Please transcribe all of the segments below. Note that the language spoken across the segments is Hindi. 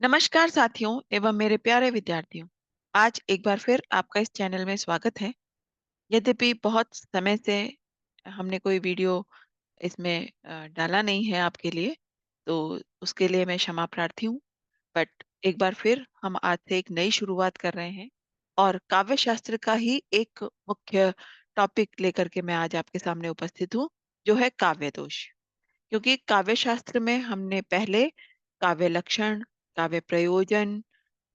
नमस्कार साथियों एवं मेरे प्यारे विद्यार्थियों। आज एक बार फिर आपका इस चैनल में स्वागत है। यद्यपि बहुत समय से हमने कोई वीडियो इसमें डाला नहीं है आपके लिए, तो उसके लिए मैं क्षमा प्रार्थी हूँ। बट एक बार फिर हम आज से एक नई शुरुआत कर रहे हैं और काव्य शास्त्र का ही एक मुख्य टॉपिक लेकर के मैं आज आपके सामने उपस्थित हूँ, जो है काव्य दोष। क्योंकि काव्य शास्त्र में हमने पहले काव्य लक्षण, काव्य प्रयोजन,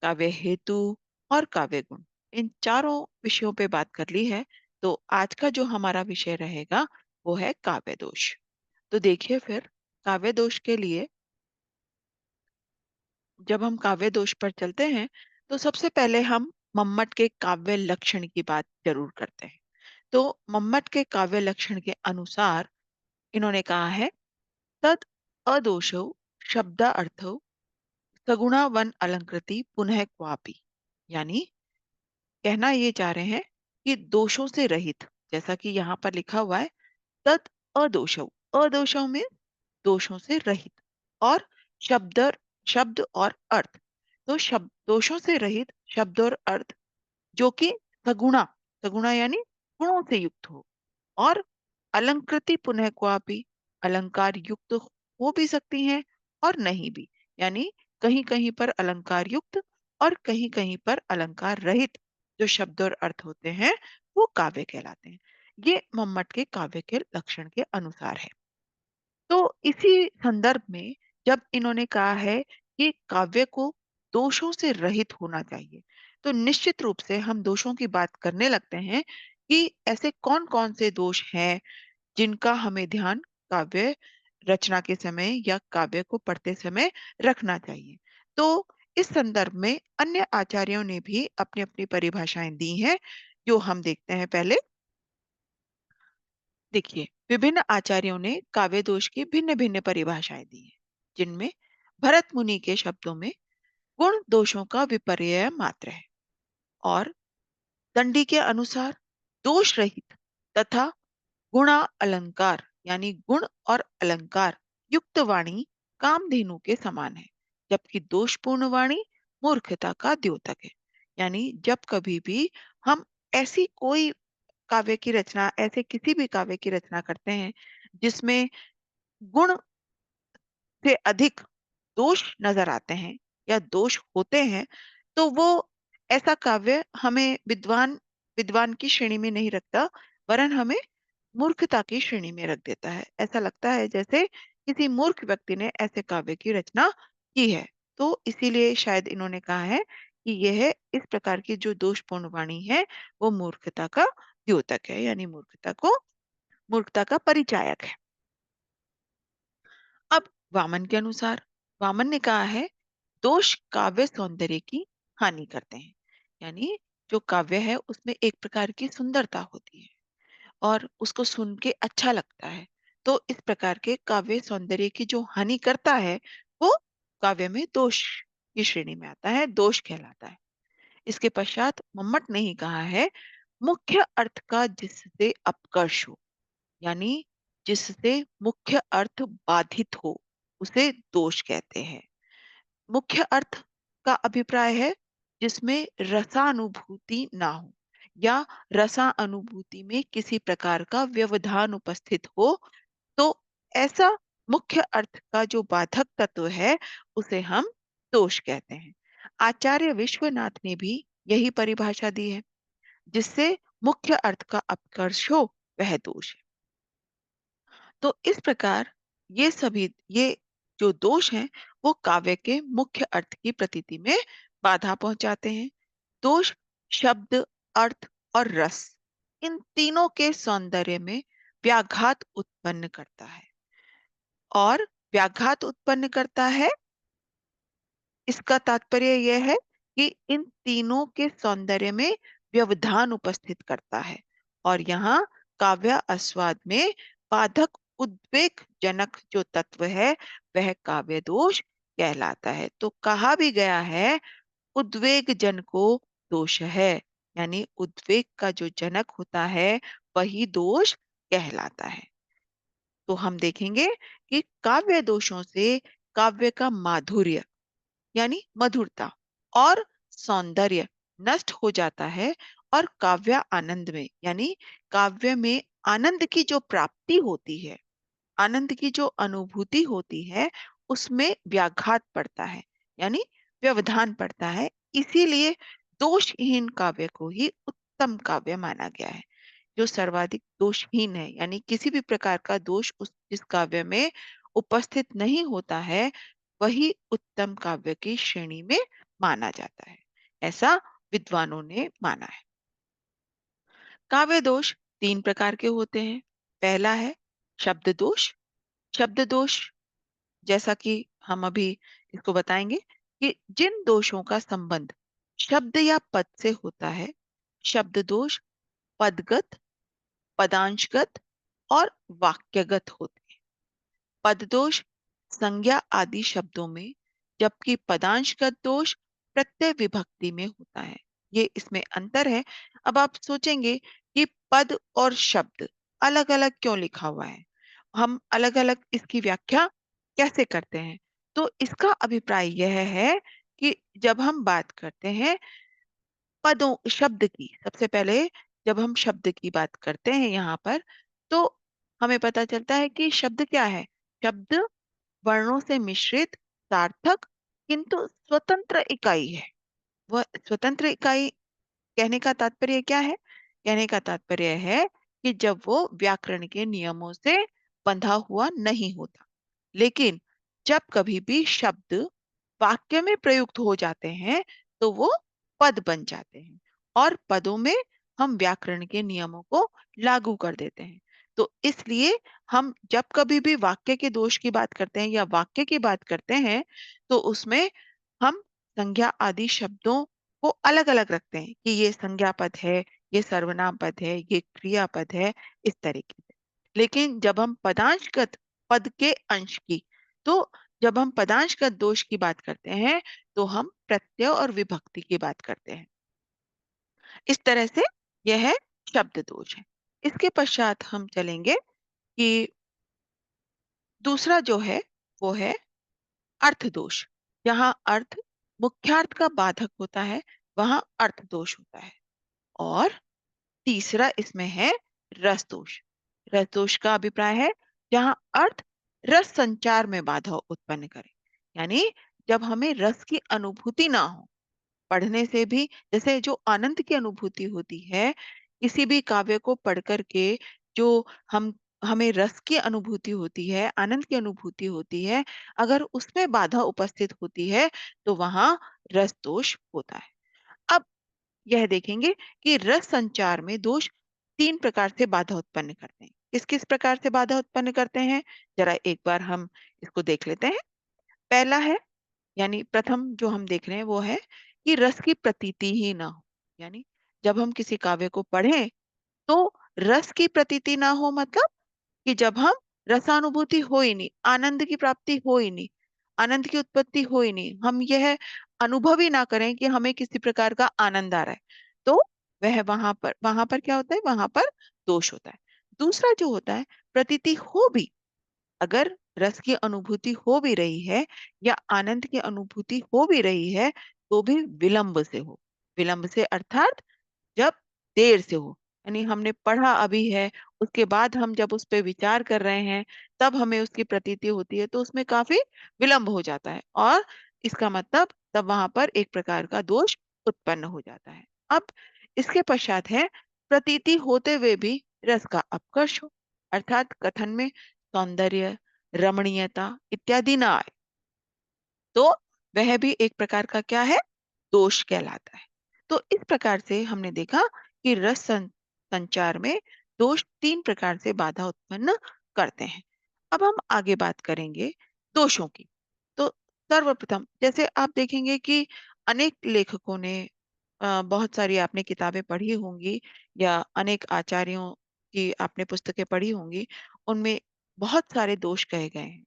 काव्य हेतु और काव्य गुण, इन चारों विषयों पे बात कर ली है। तो आज का जो हमारा विषय रहेगा वो है काव्य दोष। तो देखिए फिर, काव्य दोष के लिए जब हम काव्य दोष पर चलते हैं तो सबसे पहले हम मम्मट के काव्य लक्षण की बात जरूर करते हैं। तो मम्मट के काव्य लक्षण के अनुसार इन्होंने कहा है, तद अदोषौ शब्दार्थौ सगुणा वन अलंकृति पुनः क्वापि। यानी कहना ये चाह रहे हैं कि दोषों से रहित, जैसा कि यहाँ पर लिखा हुआ है, तद अदोषौ। अदोषौ में दोषों से रहित, और शब्द शब्द और अर्थ। तो शब्द दोषों से रहित शब्द और अर्थ जो कि सगुणा, सगुणा यानी गुणों से युक्त हो, और अलंकृति पुनः क्वापि, अलंकार युक्त हो भी सकती हैं और नहीं भी। यानी कहीं कहीं पर अलंकार युक्त और कहीं कहीं पर अलंकार रहित जो शब्द और अर्थ होते हैं वो काव्य कहलाते हैं। ये मम्मट के काव्य के लक्षण के अनुसार है। तो इसी संदर्भ में जब इन्होंने कहा है कि काव्य को दोषों से रहित होना चाहिए, तो निश्चित रूप से हम दोषों की बात करने लगते हैं कि ऐसे कौन कौन से दोष हैं जिनका हमें ध्यान काव्य रचना के समय या काव्य को पढ़ते समय रखना चाहिए। तो इस संदर्भ में अन्य आचार्यों ने भी अपनी अपनी परिभाषाएं दी हैं, जो हम देखते हैं पहले। देखिए, विभिन्न आचार्यों ने काव्य दोष की भिन्न भिन्न परिभाषाएं दी हैं, जिनमें भरत मुनि के शब्दों में गुण दोषों का विपर्यय मात्र है, और दंडी के अनुसार दोष रहित तथा गुणा अलंकार यानी गुण और अलंकार युक्त वाणी कामधेनु के समान है, जबकि दोषपूर्ण वाणी मूर्खता का द्योतक है। यानी जब कभी भी हम ऐसी कोई काव्य की रचना, ऐसे किसी भी काव्य की रचना करते हैं जिसमें गुण से अधिक दोष नजर आते हैं या दोष होते हैं, तो वो ऐसा काव्य हमें विद्वान विद्वान की श्रेणी में नहीं रखता, वरन हमें मूर्खता की श्रेणी में रख देता है। ऐसा लगता है जैसे किसी मूर्ख व्यक्ति ने ऐसे काव्य की रचना की है। तो इसीलिए शायद इन्होंने कहा है कि यह इस प्रकार की जो दोषपूर्ण वाणी है वो मूर्खता का द्योतक है, यानी मूर्खता का परिचायक है। अब वामन के अनुसार, वामन ने कहा है, दोष काव्य सौंदर्य की हानि करते हैं। यानी जो काव्य है उसमें एक प्रकार की सुंदरता होती है और उसको सुन के अच्छा लगता है, तो इस प्रकार के काव्य सौंदर्य की जो हानि करता है वो काव्य में दोष की श्रेणी में आता है, दोष कहलाता है। इसके पश्चात मम्मट ने ही कहा है, मुख्य अर्थ का जिससे अपकर्ष हो, यानी जिससे मुख्य अर्थ बाधित हो, उसे दोष कहते हैं। मुख्य अर्थ का अभिप्राय है जिसमें रसानुभूति ना हो, या रसानुभूति में किसी प्रकार का व्यवधान उपस्थित हो, तो ऐसा मुख्य अर्थ का जो बाधक तत्व है उसे हम दोष कहते हैं। आचार्य विश्वनाथ ने भी यही परिभाषा दी है, जिससे मुख्य अर्थ का अपकर्ष हो वह दोष है। तो इस प्रकार ये जो दोष हैं वो काव्य के मुख्य अर्थ की प्रतीति में बाधा पहुंचाते हैं। दोष शब्द, अर्थ और रस, इन तीनों के सौंदर्य में व्याघात उत्पन्न करता है, और व्याघात उत्पन्न करता है, इसका तात्पर्य यह है कि इन तीनों के सौंदर्य में व्यवधान उपस्थित करता है, और यहाँ काव्य आस्वाद में बाधक उद्वेग जनक जो तत्व है वह काव्य दोष कहलाता है। तो कहा भी गया है, उद्वेग जन को दोष है, यानी उद्वेग का जो जनक होता है वही दोष कहलाता है। तो हम देखेंगे कि काव्य दोषों से काव्य का माधुर्य यानी मधुरता और सौंदर्य नष्ट हो जाता है, और काव्य आनंद में यानी काव्य में आनंद की जो प्राप्ति होती है, आनंद की जो अनुभूति होती है, उसमें व्याघात पड़ता है, यानी व्यवधान पड़ता है। इसीलिए दोषहीन काव्य को ही उत्तम काव्य माना गया है। जो सर्वाधिक दोषहीन है, यानी किसी भी प्रकार का दोष उस जिस काव्य में उपस्थित नहीं होता है, वही उत्तम काव्य की श्रेणी में माना जाता है। ऐसा विद्वानों ने माना है। काव्य दोष तीन प्रकार के होते हैं। पहला है शब्द दोष। शब्द दोष, जैसा कि हम अभी इसको बताएंगे, कि जिन दोषों का संबंध शब्द या पद से होता है, शब्द दोष पदगत, पदांशगत और वाक्यगत होते हैं। पद दोष संज्ञा आदि शब्दों में, जबकि पदांशगत दोष प्रत्यय विभक्ति में होता है। ये इसमें अंतर है। अब आप सोचेंगे कि पद और शब्द अलग अलग क्यों लिखा हुआ है, हम अलग अलग इसकी व्याख्या कैसे करते हैं। तो इसका अभिप्राय यह है कि जब हम बात करते हैं पदों शब्द की, सबसे पहले जब हम शब्द की बात करते हैं यहाँ पर, तो हमें पता चलता है कि शब्द क्या है। शब्द वर्णों से मिश्रित सार्थक किंतु स्वतंत्र इकाई है। वह स्वतंत्र इकाई कहने का तात्पर्य क्या है? कहने का तात्पर्य है कि जब वो व्याकरण के नियमों से बंधा हुआ नहीं होता। लेकिन जब कभी भी शब्द वाक्य में प्रयुक्त हो जाते हैं, तो वो पद बन जाते हैं, और पदों में हम व्याकरण के नियमों को लागू कर देते हैं। तो इसलिए हम जब कभी भी वाक्य के दोष की बात करते हैं या वाक्य की बात करते हैं, तो उसमें हम संज्ञा आदि शब्दों को अलग अलग रखते हैं कि ये संज्ञा पद है, ये सर्वनाम पद है, ये क्रियापद है, इस तरीके से। लेकिन जब हम पदांशगत पद के अंश की, तो जब हम पदांशगत दोष की बात करते हैं, तो हम प्रत्यय और विभक्ति की बात करते हैं। इस तरह से यह है शब्द दोष है। इसके पश्चात हम चलेंगे कि दूसरा जो है वो है अर्थ दोष। जहां अर्थ मुख्यार्थ का बाधक होता है, वहां अर्थ दोष होता है। और तीसरा इसमें है रस दोष। रस दोष का अभिप्राय है जहां अर्थ रस संचार में बाधा उत्पन्न करे, यानी जब हमें रस की अनुभूति ना हो पढ़ने से भी। जैसे जो आनंद की अनुभूति होती है किसी भी काव्य को पढ़ करके, जो हम हमें रस की अनुभूति होती है, आनंद की अनुभूति होती है, अगर उसमें बाधा उपस्थित होती है, तो वहां रस दोष होता है। अब यह देखेंगे कि रस संचार में दोष तीन प्रकार से बाधा उत्पन्न करते हैं। किस किस प्रकार से बाधा उत्पन्न करते हैं, जरा एक बार हम इसको देख लेते हैं। पहला है, यानी प्रथम जो हम देख रहे हैं वो है कि रस की प्रतीति ही ना हो। यानी जब हम किसी काव्य को पढ़ें, तो रस की प्रतीति ना हो, मतलब कि जब हम रसानुभूति हो ही नहीं, आनंद की प्राप्ति हो ही नहीं, आनंद की उत्पत्ति हो ही नहीं, हम यह अनुभव ही ना करें कि हमें किसी प्रकार का आनंद आ रहा है, तो वह वहां पर क्या होता है, वहां पर दोष होता है। दूसरा जो होता है, प्रतीति हो भी, अगर रस की अनुभूति हो भी रही है या आनंद की अनुभूति हो भी रही है, तो भी विलंब से हो। विलंब से अर्थात जब देर से हो, यानी हमने पढ़ा अभी है, उसके बाद हम जब उस पे विचार कर रहे हैं, तब हमें उसकी प्रतीति होती है, तो उसमें काफी विलंब हो जाता है, और इसका मतलब तब वहां पर एक प्रकार का दोष उत्पन्न हो जाता है। अब इसके पश्चात है प्रतीति होते हुए भी रस का अपकर्ष हो, अर्थात कथन में सौंदर्य, रमणीयता इत्यादि ना आए, तो वह भी एक प्रकार का क्या है, दोष कहलाता है। तो इस प्रकार से हमने देखा कि संचार में दोष तीन प्रकार से बाधा उत्पन्न करते हैं। अब हम आगे बात करेंगे दोषों की। तो सर्वप्रथम जैसे आप देखेंगे कि अनेक लेखकों ने बहुत सारी आपने किताबें पढ़ी होंगी, या अनेक आचार्यों की आपने पुस्तकें पढ़ी होंगी, उनमें बहुत सारे दोष कहे गए हैं।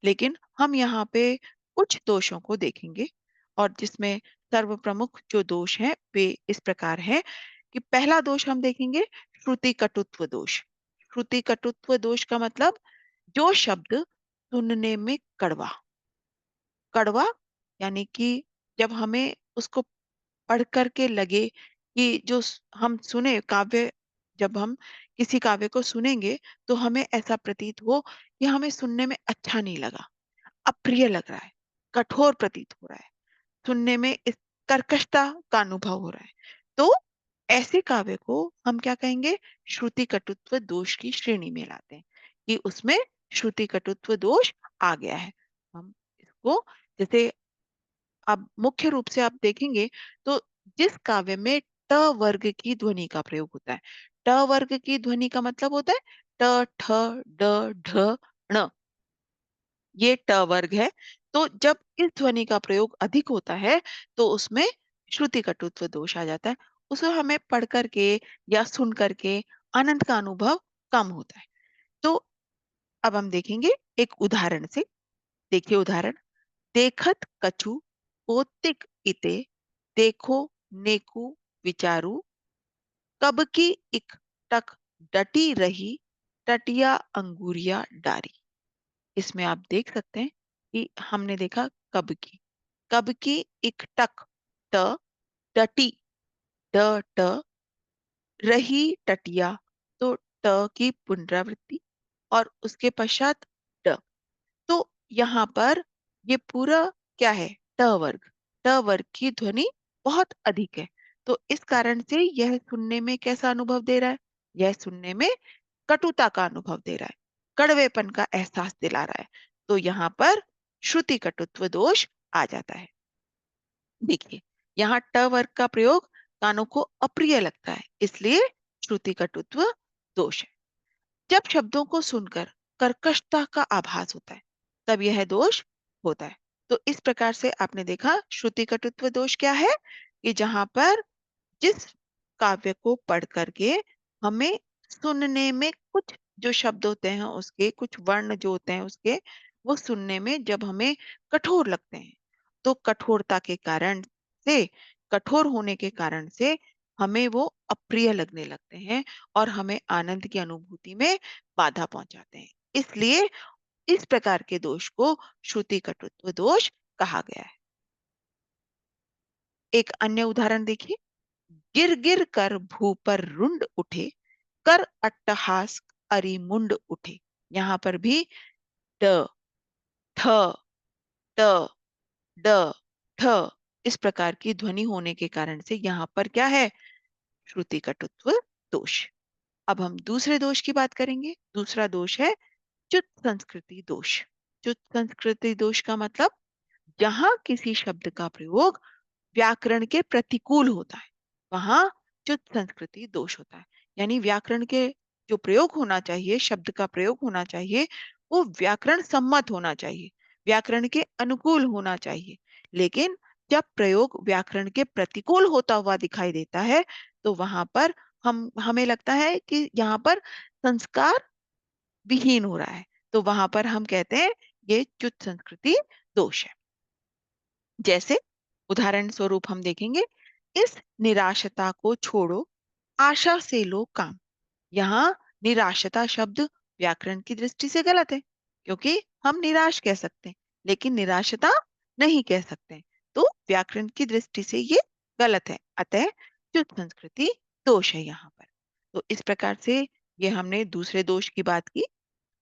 लेकिन हम यहाँ पे कुछ दोषों को देखेंगे, और जिसमें सर्व प्रमुख जो दोष हैं वे इस प्रकार हैं कि पहला दोष हम देखेंगे श्रुति कटुत्व दोष। श्रुति कटुत्व दोष का मतलब जो शब्द सुनने में कड़वा, कड़वा यानी कि जब हमें उसको पढ़ कर के लगे कि हम सुने काव्य, जब हम किसी काव्य को सुनेंगे तो हमें ऐसा प्रतीत हो कि हमें सुनने में अच्छा नहीं लगा, अप्रिय लग रहा है, कठोर प्रतीत हो रहा है, सुनने में इस कर्कशता का अनुभव हो रहा है, तो ऐसे काव्य को हम क्या कहेंगे? श्रुति कटुत्व दोष की श्रेणी में लाते हैं कि उसमें श्रुति कटुत्व दोष आ गया है। हम इसको, जैसे अब मुख्य रूप से आप देखेंगे तो जिस काव्य में ट वर्ग की ध्वनि का प्रयोग होता है, ट वर्ग की ध्वनि का मतलब होता है ट, ठ, ड, ढ, ण, ये ट वर्ग है। तो जब इस ध्वनि का प्रयोग अधिक होता है तो उसमें श्रुति कटुत्व दोष आ जाता है। उसे हमें पढ़ करके या सुन करके आनंद का अनुभव कम होता है। तो अब हम देखेंगे एक उदाहरण से। देखिए उदाहरण, देखत कछु पोतिक इते, देखो नेकु विचारू, कब की इक टक डटी रही, टटिया अंगूरिया डारी। इसमें आप देख सकते हैं कि हमने देखा कब की इक टक, ट, डटी, ड, ट, रही, टटिया, तो ट की पुनरावृत्ति और उसके पश्चात ड। तो यहाँ पर ये पूरा क्या है? ट वर्ग। ट वर्ग की ध्वनि बहुत अधिक है, तो इस कारण से यह सुनने में कैसा अनुभव दे रहा है? यह सुनने में कटुता का अनुभव दे रहा है, कड़वेपन का एहसास दिला रहा है। तो यहाँ पर श्रुति कटुत्व दोष आ जाता है। देखिए, यहाँ ट वर्ग का प्रयोग कानों को अप्रिय लगता है, इसलिए श्रुति कटुत्व दोष है। जब शब्दों को सुनकर कर्कशता का आभास होता है, तब यह दोष होता है। तो इस प्रकार से आपने देखा श्रुति कटुत्व दोष क्या है, कि जहां पर जिस काव्य को पढ़ करके हमें सुनने में कुछ जो शब्द होते हैं उसके कुछ वर्ण जो होते हैं उसके, वो सुनने में जब हमें कठोर लगते हैं, तो कठोरता के कारण से, कठोर होने के कारण से हमें वो अप्रिय लगने लगते हैं और हमें आनंद की अनुभूति में बाधा पहुंचाते हैं। इसलिए इस प्रकार के दोष को श्रुति कटुत्व दोष कहा गया है। एक अन्य उदाहरण देखिए, गिर गिर कर भू पर रुंड उठे, कर अट्टहास अरिमुंड उठे। यहाँ पर भी ड, ठ, ट, ड, ठ इस प्रकार की ध्वनि होने के कारण से यहाँ पर क्या है? श्रुति कटुत्व दोष। अब हम दूसरे दोष की बात करेंगे। दूसरा दोष है च्युत संस्कृति दोष। च्युत संस्कृति दोष का मतलब, जहां किसी शब्द का प्रयोग व्याकरण के प्रतिकूल होता है, वहां च्युत संस्कृति दोष होता है। यानी व्याकरण के जो प्रयोग होना चाहिए, शब्द का प्रयोग होना चाहिए, वो व्याकरण सम्मत होना चाहिए, व्याकरण के अनुकूल होना चाहिए। लेकिन जब प्रयोग व्याकरण के प्रतिकूल होता हुआ दिखाई देता है, तो वहां पर हमें लगता है कि यहाँ पर संस्कार विहीन हो रहा है, तो वहां पर हम कहते हैं ये च्युत संस्कृति दोष है। जैसे उदाहरण स्वरूप हम देखेंगे, इस निराशता को छोड़ो, आशा से लो काम। यहाँ निराशता शब्द व्याकरण की दृष्टि से गलत है, क्योंकि हम निराश कह सकते हैं लेकिन निराशता नहीं कह सकते हैं। तो व्याकरण की दृष्टि से ये गलत है, अतः च्युत संस्कृति दोष है यहाँ पर। तो इस प्रकार से ये हमने दूसरे दोष की बात की।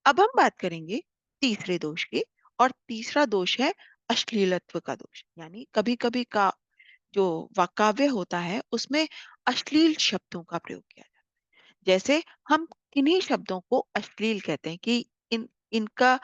अब हम बात करेंगे तीसरे दोष की, और तीसरा दोष है अश्लीलत्व का दोष। यानी कभी कभी का जो काव्य होता है उसमें अश्लील शब्दों का प्रयोग किया जाता है। जैसे हम किन्हीं शब्दों को अश्लील कहते हैं कि इनका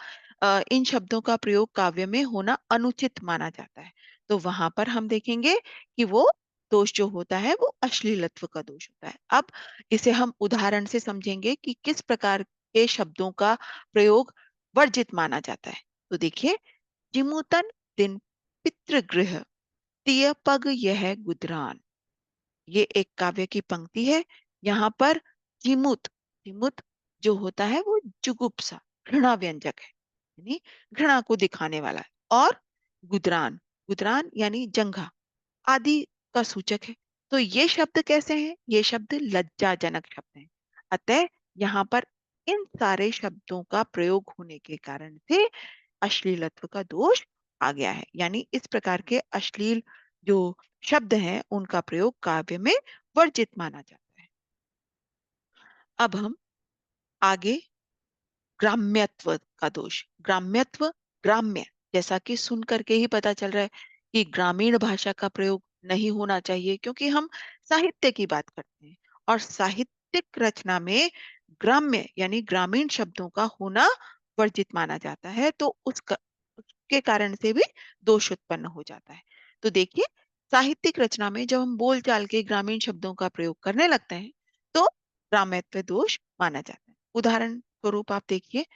इन शब्दों का प्रयोग काव्य में होना अनुचित माना जाता है, तो वहां पर हम देखेंगे कि वो दोष जो होता है वो अश्लीलत्व का दोष होता है। अब इसे हम उदाहरण से समझेंगे कि किस प्रकार के शब्दों का प्रयोग वर्जित माना जाता है। तो देखिए, जिमुतन दिन पितृगृह, तिय पग यह गुदरान। ये एक काव्य की पंक्ति है। यहाँ पर जिमुत, जिमुत जो होता है वो जुगुप्सा, घृणा व्यंजक है, यानी घृणा को दिखाने वाला है। और गुदरान, गुदरान यानी जंघा आदि का सूचक है। तो ये शब्द कैसे हैं? ये शब्द लज्जाजनक शब्द हैं। अतः यहाँ पर इन सारे शब्दों का प्रयोग होने के कारण से अश्लीलत्व का दोष आ गया है। यानी इस प्रकार के अश्लील जो शब्द हैं उनका प्रयोग काव्य में वर्जित माना जाता है। अब हम आगे ग्राम्यत्व का दोष। ग्राम्यत्व, ग्राम्य, जैसा कि सुन करके ही पता चल रहा है कि ग्रामीण भाषा का प्रयोग नहीं होना चाहिए, क्योंकि हम साहित्य की बात करते हैं और साहित्यिक रचना में ग्राम्य यानी ग्रामीण शब्दों का होना वर्जित माना जाता है, तो उसके कारण से भी दोष उत्पन्न हो जाता है। तो देखिए, साहित्यिक रचना में जब हम बोलचाल के ग्रामीण शब्दों का प्रयोग करने लगते हैं तो ग्राम्यत्व दोष माना जाता है। उदाहरण स्वरूप आप देखिए,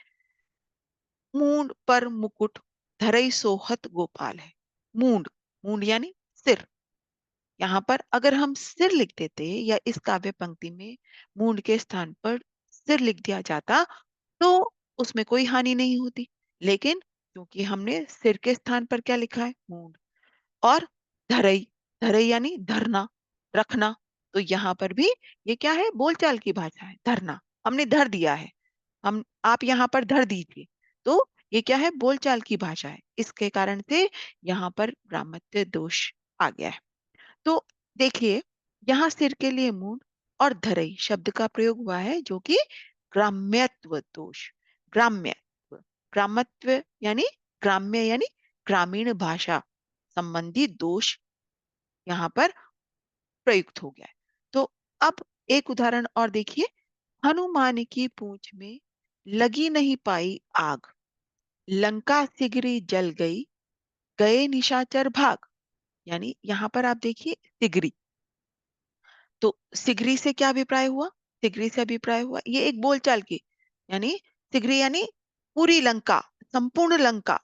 मूंड पर मुकुट धरई सोहत गोपाल है। मूंड, मूंड यानी सिर। यहाँ पर अगर हम सिर लिख देते या इस काव्य पंक्ति में मूंड के स्थान पर सिर लिख दिया जाता तो उसमें कोई हानि नहीं होती। लेकिन क्योंकि हमने सिर के स्थान पर क्या लिखा है, मूंड, और धरई, धरई यानी धरना, रखना, तो यहाँ पर भी ये क्या है, बोलचाल की भाषा है, धरना। हमने धर दिया है, हम आप यहाँ पर धर दीजिए, तो ये क्या है, बोलचाल की भाषा है। इसके कारण से यहाँ पर ग्रामत्य दोष आ गया है। तो देखिए, यहाँ सिर के लिए मूंड और धरई शब्द का प्रयोग हुआ है, जो कि ग्राम्यत्व दोष, ग्राम्यत्व, ग्रामत्व यानी ग्राम्य यानी ग्रामीण भाषा संबंधी दोष यहाँ पर प्रयुक्त हो गया है। तो अब एक उदाहरण और देखिए, हनुमान की पूंछ में लगी नहीं पाई आग, लंका सिगरी जल गई, गए निशाचर भाग। यानी यहाँ पर आप देखिए सिगरी, तो सिगरी से क्या अभिप्राय हुआ, सिगरी से अभिप्राय हुआ ये एक बोलचाल की, यानी सिगरी यानी पूरी लंका, संपूर्ण लंका।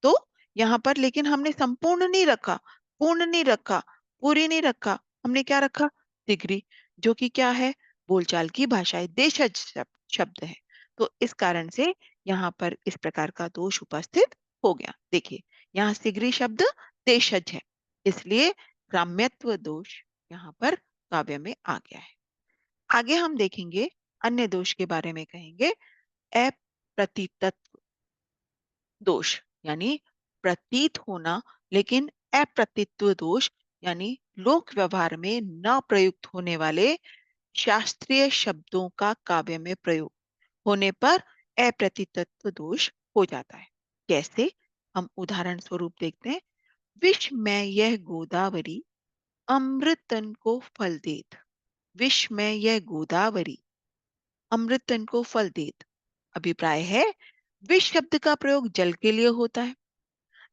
तो यहाँ पर लेकिन हमने संपूर्ण नहीं रखा, पूर्ण नहीं रखा, पूरी नहीं रखा, हमने क्या रखा, सिगरी, जो कि क्या है, बोलचाल की भाषा है, देशज शब्द है। तो इस कारण से यहाँ पर इस प्रकार का दोष उपस्थित हो गया। देखिए, यहाँ सिगरी शब्द देशज है, इसलिए ग्राम्यत्व दोष यहाँ पर काव्य में आ गया है। आगे हम देखेंगे, अन्य दोष के बारे में कहेंगे, अप्रतीतत्व दोष, यानी प्रतीत होना लेकिन अप्रतीतत्व दोष, यानी लोक व्यवहार में न प्रयुक्त होने वाले शास्त्रीय शब्दों का काव्य में प्रयोग होने पर अप्रतीतत्व दोष हो जाता है। कैसे, हम उदाहरण स्वरूप देखते हैं, विष में यह गोदावरी अमृतन को फल देत। विष में यह गोदावरी अमृतन को फल देत। अभिप्राय है, विष शब्द का प्रयोग जल के लिए होता है,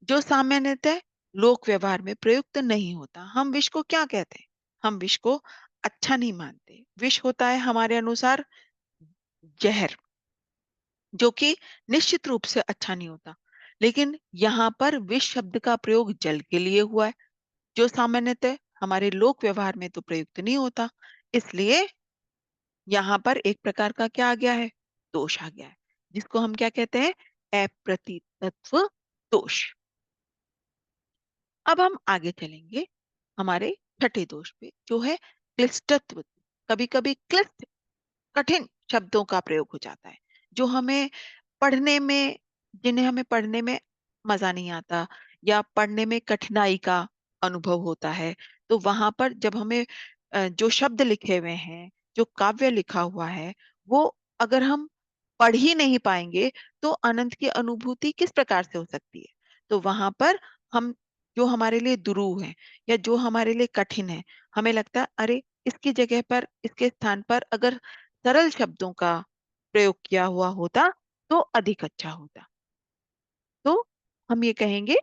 जो सामान्यतः लोक व्यवहार में प्रयुक्त नहीं होता। हम विष को क्या कहते हैं, हम विष को अच्छा नहीं मानते। विष होता है हमारे अनुसार जहर, जो कि निश्चित रूप से अच्छा नहीं होता। लेकिन यहाँ पर विष शब्द का प्रयोग जल के लिए हुआ है, जो सामान्यतः हमारे लोक व्यवहार में तो प्रयुक्त नहीं होता। इसलिए यहाँ पर एक प्रकार का क्या आ गया है, दोष आ गया है, जिसको हम क्या कहते हैं, अप्रतीतत्व दोष। अब हम आगे चलेंगे हमारे छठे दोष पे, जो है क्लिष्टत्व। कभी कभी क्लिष्ट, कठिन शब्दों का प्रयोग हो जाता है, जो हमें पढ़ने में, जिन्हें हमें पढ़ने में मजा नहीं आता या पढ़ने में कठिनाई का अनुभव होता है। तो वहां पर जब हमें जो शब्द लिखे हुए हैं, जो काव्य लिखा हुआ है, वो अगर हम पढ़ ही नहीं पाएंगे तो आनंद की अनुभूति किस प्रकार से हो सकती है। तो वहां पर हम, जो हमारे लिए दुरूह है या जो हमारे लिए कठिन है, हमें लगता है अरे इसकी जगह पर, इसके स्थान पर अगर सरल शब्दों का प्रयोग किया हुआ होता तो अधिक अच्छा होता। तो हम ये कहेंगे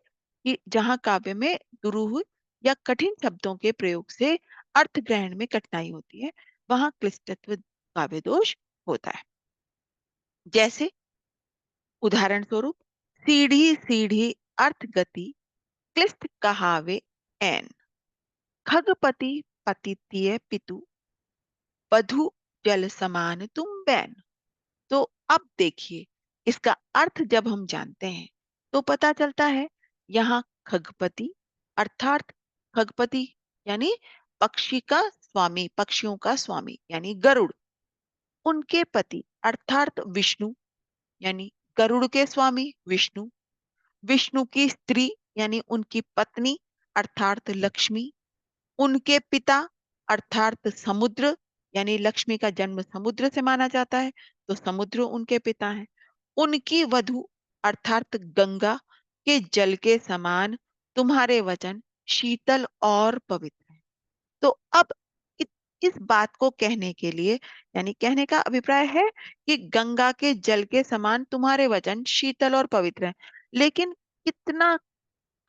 कि जहाँ काव्य में दुरूह या कठिन शब्दों के प्रयोग से अर्थ ग्रहण में कठिनाई होती है, वहां क्लिष्टत्व काव्य दोष होता है। जैसे उदाहरण स्वरूप, सीढ़ी सीढ़ी अर्थ गति क्लिष्ट कहावे एन, खगपति पतितीय पितु बधु जल समान तुम बैन। तो अब देखिए, इसका अर्थ जब हम जानते हैं तो पता चलता है, यहाँ खगपति अर्थात खगपति यानी पक्षी का स्वामी, पक्षियों का स्वामी यानी गरुड़, उनके पति अर्थात विष्णु यानी गरुड़ के स्वामी विष्णु, विष्णु की स्त्री यानी उनकी पत्नी अर्थात लक्ष्मी, उनके पिता अर्थात समुद्र, यानी लक्ष्मी का जन्म समुद्र से माना जाता है, तो समुद्र उनके पिता हैं। उनकी वधु अर्थात गंगा के जल के समान तुम्हारे वचन शीतल और पवित्र हैं। तो अब इ- इस बात को कहने के लिए, यानी कहने का अभिप्राय है कि गंगा के जल के समान तुम्हारे वचन शीतल और पवित्र हैं। लेकिन कितना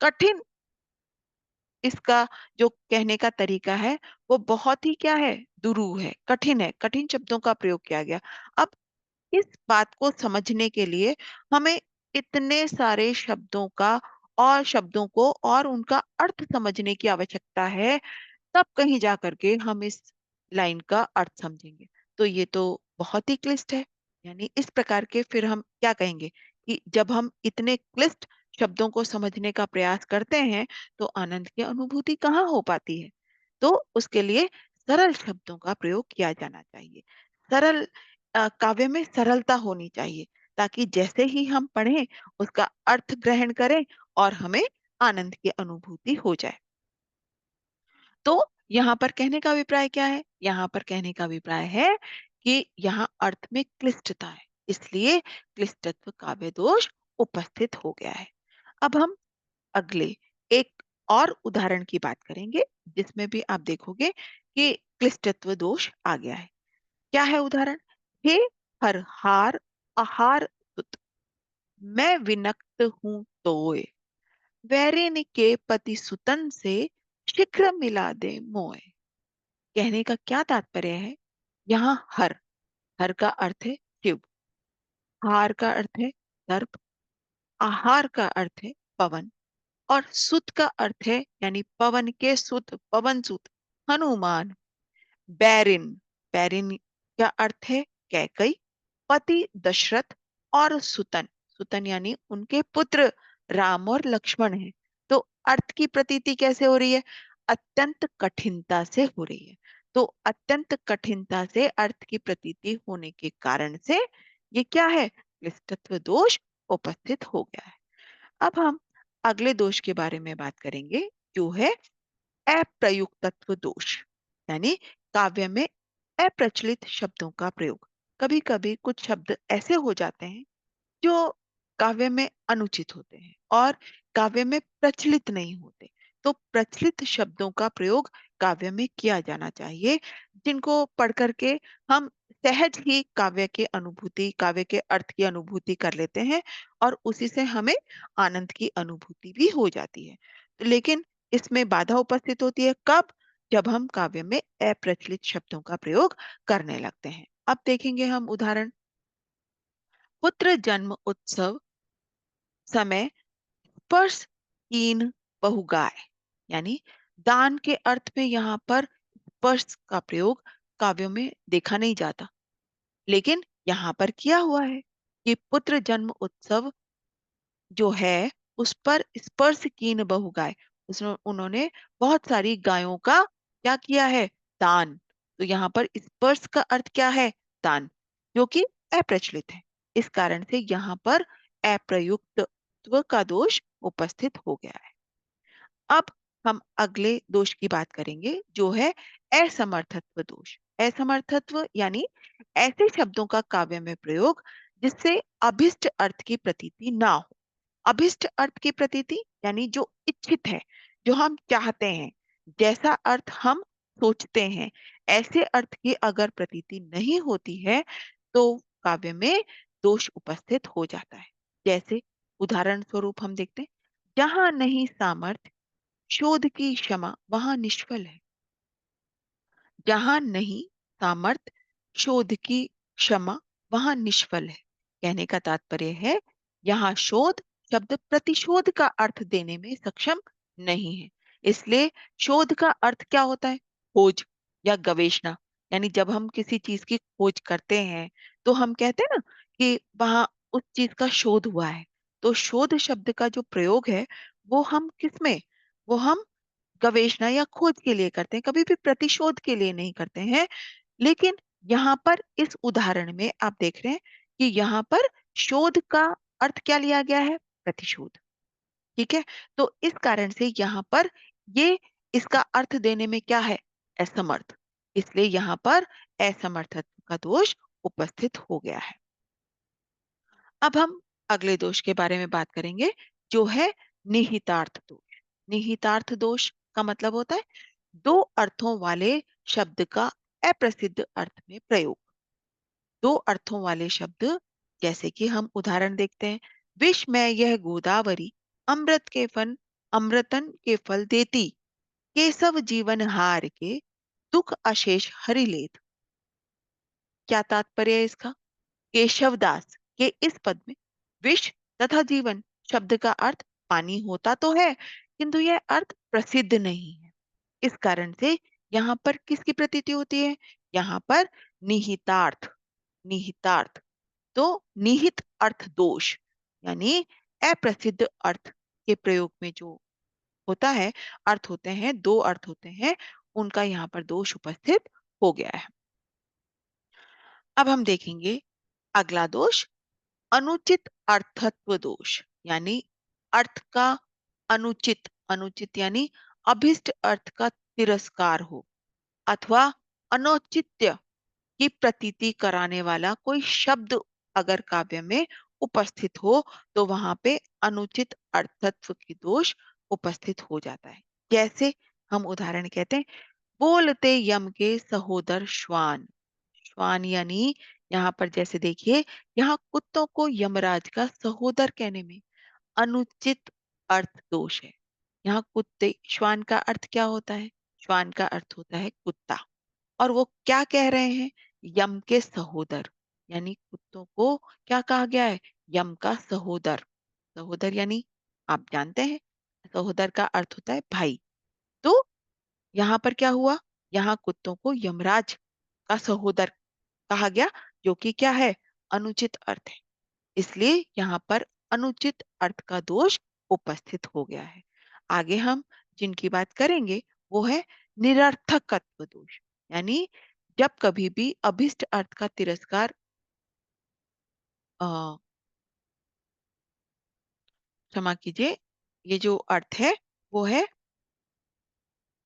कठिन इसका जो कहने का तरीका है, वो बहुत ही क्या है, दुरूह है, कठिन शब्दों का प्रयोग किया गया। अब इस बात को समझने के लिए हमें इतने सारे शब्दों को और उनका अर्थ समझने की आवश्यकता है, तब कहीं जा करके हम इस लाइन का अर्थ समझेंगे। तो ये तो बहुत ही क्लिष्ट है। यानी इस प्रकार के फिर हम क्या कहेंगे कि जब हम इतने क्लिष्ट शब्दों को समझने का प्रयास करते हैं, तो आनंद की अनुभूति कहाँ हो पाती है। तो उसके लिए सरल शब्दों का प्रयोग किया जाना चाहिए। सरल काव्य में सरलता होनी चाहिए, ताकि जैसे ही हम पढ़ें उसका अर्थ ग्रहण करें और हमें आनंद की अनुभूति हो जाए। तो यहाँ पर कहने का अभिप्राय क्या है? यहाँ पर कहने का अभिप्राय है कि यहाँ अर्थ में क्लिष्टता है, इसलिए क्लिष्टत्व काव्य दोष उपस्थित हो गया है। अब हम अगले एक और उदाहरण की बात करेंगे, जिसमें भी आप देखोगे कि क्लिष्टत्व दोष आ गया है। क्या है उदाहरण? हे हर हार आहार सुत, मैं विनक्त हूं तोय, वैरिन के पति सुतन से शीघ्र मिला दे मोय। कहने का क्या तात्पर्य है? यहाँ हर, हर का अर्थ है शिव, हार का अर्थ है सर्प, आहार का अर्थ है पवन, और सुत का अर्थ है यानी पवन के सुत, पवन सुत हनुमान। बैरिन, बैरिन का अर्थ है कैकई, पति दशरथ, और सुतन, सुतन यानी उनके पुत्र राम और लक्ष्मण है। तो अर्थ की प्रतीति कैसे हो रही है? अत्यंत कठिनता से हो रही है। तो अत्यंत कठिनता से अर्थ की प्रतीति होने के कारण से ये क्या है, क्लिष्टत्व दोष उपस्थित हो गया है। अब हम अगले दोष के बारे में बात करेंगे, जो है अप्रयुक्तत्व दोष, यानी काव्य में अप्रचलित शब्दों का प्रयोग। कभी कभी कुछ शब्द ऐसे हो जाते हैं जो काव्य में अनुचित होते हैं और काव्य में प्रचलित नहीं होते। तो प्रचलित शब्दों का प्रयोग काव्य में किया जाना चाहिए, जिनको पढ़ करके हम सहज ही काव्य के अनुभूति, काव्य के अर्थ की अनुभूति कर लेते हैं, और उसी से हमें आनंद की अनुभूति भी हो जाती है। लेकिन इसमें बाधा उपस्थित होती है कब? जब हम काव्य में अप्रचलित शब्दों का प्रयोग करने लगते हैं। अब देखेंगे हम उदाहरण। पुत्र जन्म उत्सव समय स्पर्श कीन बहुगाय, यानी दान के अर्थ में यहाँ पर स्पर्श का प्रयोग काव्यों में देखा नहीं जाता, लेकिन यहाँ पर किया हुआ है कि पुत्र जन्म उत्सव जो है उस पर स्पर्श कीन बहुगाय, उसमें उन्होंने बहुत सारी गायों का क्या किया है, दान। तो यहाँ पर स्पर्श का अर्थ क्या है, दान, जो कि अप्रचलित है। इस कारण से यहाँ पर अप्रयुक्तत्व का दोष उपस्थित हो गया है। अब हम अगले दोष की बात करेंगे, जो है असमर्थत्व दोष। असमर्थत्व यानी ऐसे शब्दों का काव्य में प्रयोग जिससे अभिष्ट अर्थ की प्रतीति ना हो। अभिष्ट अर्थ की प्रतीति यानी जो इच्छित है, जो हम चाहते हैं, जैसा अर्थ हम सोचते हैं, ऐसे अर्थ की अगर प्रतीति नहीं होती है, तो काव्य में दोष उपस्थित हो जाता है। जैसे उदाहरण स्वरूप हम देखते हैं, जहां नहीं सामर्थ्य शोध की क्षमा वहां निष्फल है। जहां नहीं सामर्थ शोध की क्षमा वहां निष्फल है। कहने का तात्पर्य है, यहाँ शोध शब्द प्रतिशोध का अर्थ देने में सक्षम नहीं है। इसलिए शोध का अर्थ क्या होता है, खोज या गवेषणा। यानी जब हम किसी चीज की खोज करते हैं, तो हम कहते हैं ना कि वहां उस चीज का शोध हुआ है। तो शोध शब्द का जो प्रयोग है, वो हम किसमें, वो हम गवेषणा या खोज के लिए करते हैं, कभी भी प्रतिशोध के लिए नहीं करते हैं। लेकिन यहाँ पर इस उदाहरण में आप देख रहे हैं कि यहाँ पर शोध का अर्थ क्या लिया गया है, प्रतिशोध। ठीक है? तो इस कारण से यहाँ पर ये इसका अर्थ देने में क्या है? असमर्थ। इसलिए यहाँ पर असमर्थत्व का दोष उपस्थित हो गया है। अब हम अगले दोष के बारे में बात करेंगे, जो है निहितार्थ दोष। निहितार्थ दोष का मतलब होता है दो अर्थों वाले शब्द का अप्रसिद्ध अर्थ में प्रयोग। दो अर्थों वाले शब्द, जैसे कि हम उदाहरण देखते हैं, विष में यह गोदावरी अमृतन के फल देती, केशव जीवन हार के दुख अशेष हरि लेत। क्या तात्पर्य है इसका? केशवदास के इस पद में विष तथा जीवन शब्द का अर्थ पानी होता तो है, किंतु यह अर्थ प्रसिद्ध नहीं है। इस कारण से यहाँ पर किसकी प्रतीति होती है? यहाँ पर निहितार्थ। निहितार्थ तो निहित अर्थ दोष, यानी अप्रसिद्ध अर्थ के प्रयोग में जो होता है, अर्थ होते हैं, दो अर्थ होते हैं, उनका यहाँ पर दोष उपस्थित हो गया है। अब हम देखेंगे अगला दोष, अनुचित अर्थत्व दोष। यानी अर्थ का अनुचित, अनुचित यानी अभिष्ट अर्थ का तिरस्कार हो, अथवा अनौचित्य की प्रतीति कराने वाला कोई शब्द अगर काव्य में उपस्थित हो, तो वहां पे अनुचित अर्थत्व की दोष उपस्थित हो जाता है। जैसे हम उदाहरण कहते हैं, बोलते यम के सहोदर श्वान। श्वान यानी यहाँ पर जैसे देखिए, यहाँ कुत्तों को यमराज का सहोदर कहने में अनुचित अर्थ दोष है। यहाँ कुत्ते, श्वान का अर्थ क्या होता है? श्वान का अर्थ होता है कुत्ता। और वो क्या कह रहे हैं? यम के सहोदर, यानी कुत्तों को क्या कहा गया है? यम का सहोदर। सहोदर यानी आप जानते हैं, सहोदर का अर्थ होता है भाई। तो यहाँ पर क्या हुआ? यहाँ कुत्तों को यमराज का सहोदर कहा गया, जो कि क्या है? अनुचित अर्थ है। इसलिए यहाँ पर अनुचित अर्थ का दोष उपस्थित हो गया है। आगे हम जिनकी बात करेंगे वो है निरर्थकत्व दोष। यानी जब कभी भी अभिष्ट अर्थ का तिरस्कार, क्षमा कीजिए, ये जो अर्थ है वो है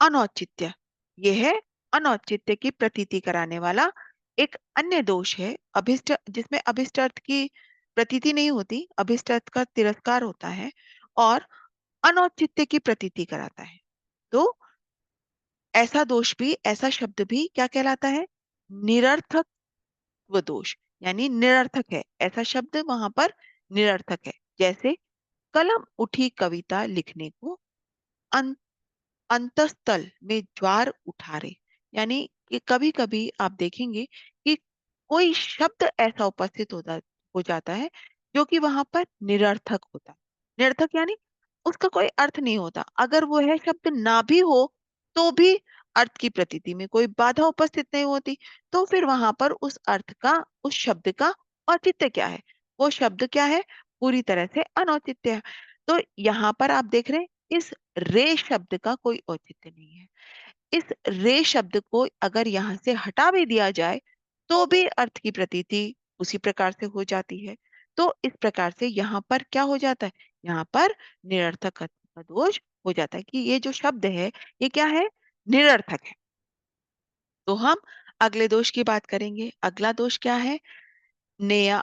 अनौचित्य। ये है अनौचित्य की प्रतीति कराने वाला एक अन्य दोष है। अभिष्ट, जिसमें अभिष्ट अर्थ की प्रतीति नहीं होती, अभिष्ट अर्थ का तिरस्कार होता है और अनौचित्य की प्रतीति कराता है। तो ऐसा दोष भी, ऐसा शब्द भी क्या कहलाता है? निरर्थक दोष। यानी निरर्थक है, ऐसा शब्द वहां पर निरर्थक है। जैसे कलम उठी कविता लिखने को, अंतस्तल में ज्वार उठारे। यानी कि कभी कभी आप देखेंगे कि कोई शब्द ऐसा उपस्थित हो जाता है जो कि वहां पर निरर्थक होता है। निरर्थक यानी उसका कोई अर्थ नहीं होता। अगर वो है शब्द ना भी हो तो भी अर्थ की प्रतीति में कोई बाधा उपस्थित नहीं होती। तो फिर वहां पर उस अर्थ का, उस शब्द का औचित्य क्या है? वो शब्द क्या है? पूरी तरह से अनौचित्य है। तो यहाँ पर आप देख रहे हैं, इस रे शब्द का कोई औचित्य नहीं है। इस रे शब्द को अगर यहाँ से हटा भी दिया जाए तो भी अर्थ की प्रतीति उसी प्रकार से हो जाती है। तो इस प्रकार से यहाँ पर क्या हो जाता है? यहाँ पर निरर्थक का दोष हो जाता है कि ये जो शब्द है ये क्या है? निरर्थक है। तो हम अगले दोष की बात करेंगे। अगला दोष क्या है? नेय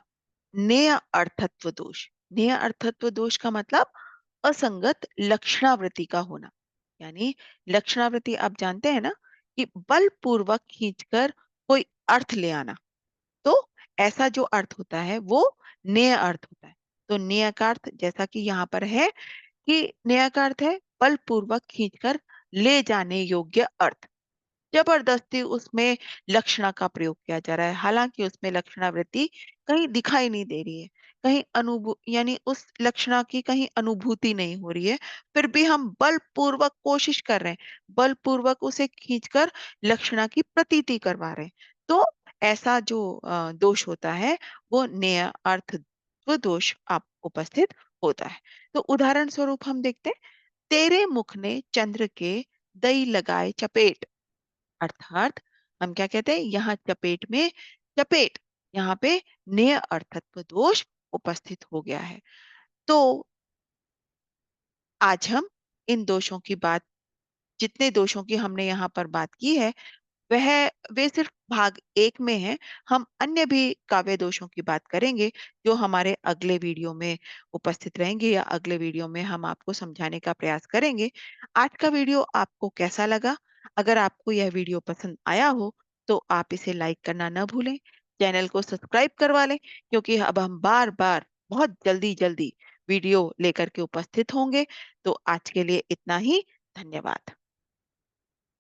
नेय अर्थत्व दोष। नेय अर्थत्व दोष का मतलब असंगत लक्षणावृत्ति का होना। यानी लक्षणावृत्ति आप जानते हैं ना, कि बलपूर्वक खींचकर कोई अर्थ ले आना। तो ऐसा जो अर्थ होता है वो नेय अर्थ होता है। तो नेय का अर्थ जैसा कि यहाँ पर है कि नेय का अर्थ है बलपूर्वक खींचकर ले जाने योग्य अर्थ। जबरदस्ती उसमें लक्षणा का प्रयोग किया जा रहा है, हालांकि उसमें लक्षणावृत्ति कहीं दिखाई नहीं दे रही है, कहीं अनुभू यानी उस लक्षणा की कहीं अनुभूति नहीं हो रही है, फिर भी हम बलपूर्वक कोशिश कर रहे हैं, बलपूर्वक उसे खींचकर लक्षणा की प्रतीति करवा रहे हैं। तो ऐसा जो दोष होता है वो नेय अर्थ दोष आप उपस्थित होता है। तो उदाहरण स्वरूप हम देखते हैं, तेरे मुख ने चंद्र के दई लगाए चपेट। अर्थात हम क्या कहते हैं, यहाँ चपेट में चपेट, यहाँ पे नेय अर्थत्व दोष उपस्थित हो गया है। तो आज हम इन दोषों की बात जितने दोषों की हमने यहाँ पर बात की है, वह वे सिर्फ भाग 1 में हैं। हम अन्य भी काव्य दोषों की बात करेंगे, जो हमारे अगले वीडियो में उपस्थित रहेंगे या अगले वीडियो में हम आपको समझाने का प्रयास करेंगे। आज का वीडियो आपको कैसा लगा? अगर आपको यह वीडियो पसंद आया हो, तो आप इसे लाइक करना न भूलें। चैनल को सब्सक्राइब करवा लें, क्योंकि अब हम बार-बार बहुत जल्दी-जल्दी वीडियो लेकर के उपस्थित होंगे। तो आज के लिए इतना ही। धन्यवाद।